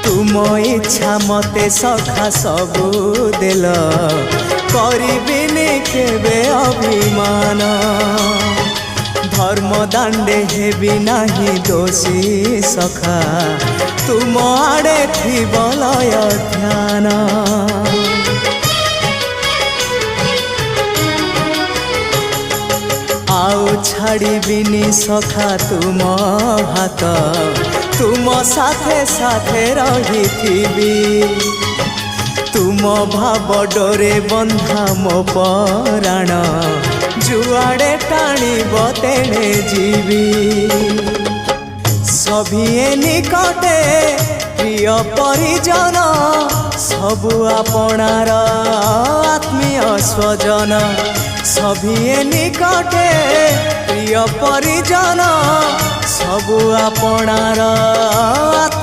तुम इच्छा मते सखा सबू देल करिबिनी केबे अभिमान धर्म दांडे हेबी नाही दोषी सखा तुम आड़े थी बलय ध्यान आउ छाड़िबिनी सखा तुम हाथ तुम साथे साथे रही तुम भाव डोरे बंधा मो पराण जुआड़े टाणिब तेणे जीवी सभिए निकटे प्रिय परिजन सबु आपणार आत्मीय स्वजन सभिए निकटे प्रिय परिजन सबु आपणार